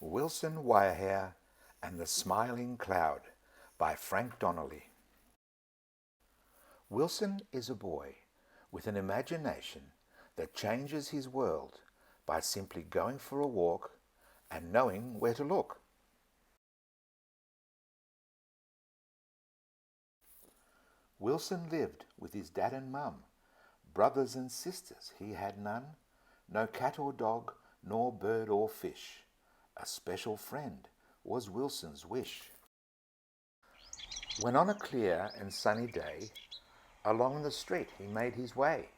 Wilson Wirehair and the Smiling Cloud by Frank Donnelly. Wilson is a boy with an imagination that changes his world by simply going for a walk and knowing where to look. Wilson lived with his dad and mum. Brothers and sisters he had none, no cat or dog, nor bird or fish. A special friend was Wilson's wish. When on a clear and sunny day, along the street he made his way,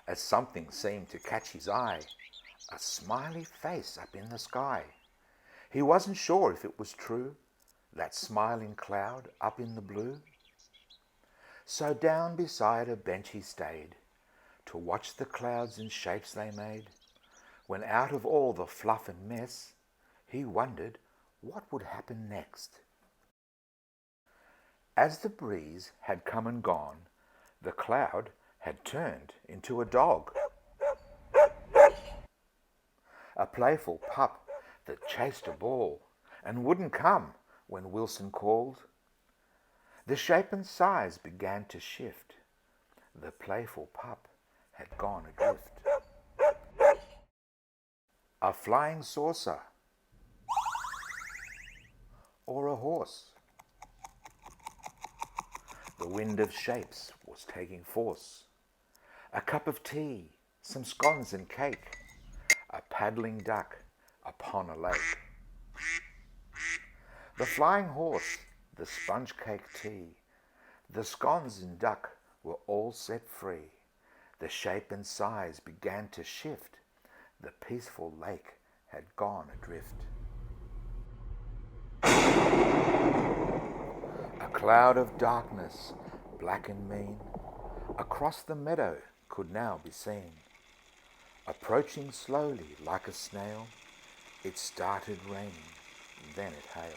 as something seemed to catch his eye, a smiley face up in the sky. He wasn't sure if it was true, that smiling cloud up in the blue. So down beside a bench he stayed, to watch the clouds and shapes they made, when out of all the fluff and mess, he wondered what would happen next. As the breeze had come and gone, the cloud had turned into a dog. A playful pup that chased a ball and wouldn't come when Wilson called. The shape and size began to shift. The playful pup had gone adrift. A flying saucer, or a horse. The wind of shapes was taking force. A cup of tea, some scones and cake, a paddling duck upon a lake. The flying horse, the sponge cake tea, the scones and duck were all set free. The shape and size began to shift. The peaceful lake had gone adrift. A cloud of darkness, black and mean, across the meadow could now be seen. Approaching slowly like a snail, it started raining, then it hailed.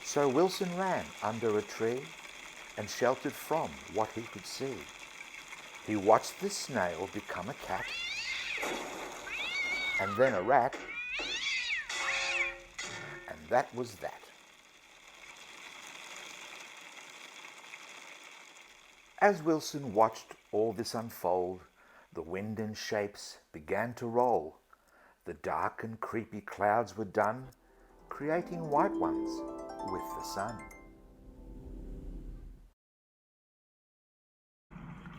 So Wilson ran under a tree and sheltered from what he could see. He watched the snail become a cat, and then a rat, and that was that. As Wilson watched all this unfold, the wind and shapes began to roll. The dark and creepy clouds were done, creating white ones with the sun.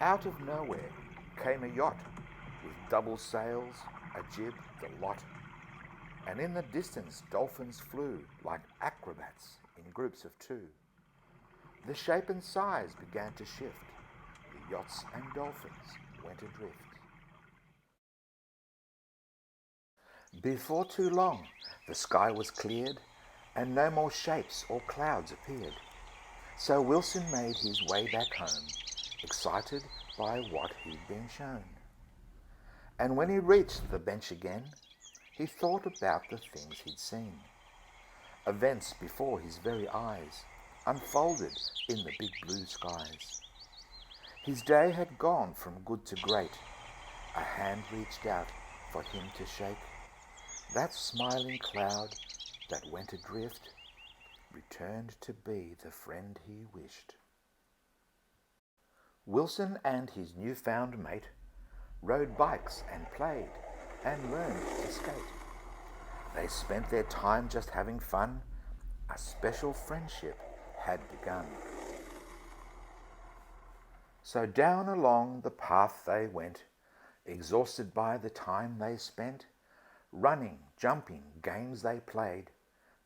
Out of nowhere came a yacht with double sails, a jib, the lot. And in the distance dolphins flew like acrobats in groups of two. The shape and size began to shift. The yachts and dolphins went adrift. Before too long, the sky was cleared and no more shapes or clouds appeared. So Wilson made his way back home, excited by what he'd been shown. And when he reached the bench again, he thought about the things he'd seen. Events before his very eyes unfolded in the big blue skies. His day had gone from good to great. A hand reached out for him to shake. That smiling cloud that went adrift returned to be the friend he wished. Wilson and his newfound mate rode bikes and played and learned to skate. They spent their time just having fun. A special friendship had begun. So down along the path they went, exhausted by the time they spent. Running, jumping, games they played,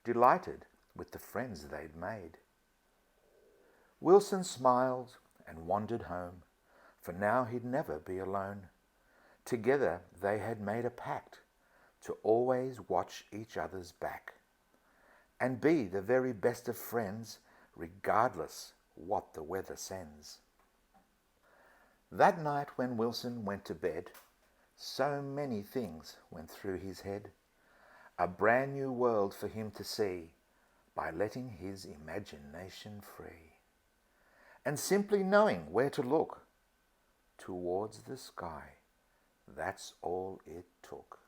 delighted with the friends they'd made. Wilson smiled and wandered home, for now he'd never be alone. Together they had made a pact to always watch each other's back and be the very best of friends, regardless what the weather sends. That night when Wilson went to bed, so many things went through his head. A brand new world for him to see by letting his imagination free. And simply knowing where to look towards the sky That's all it took.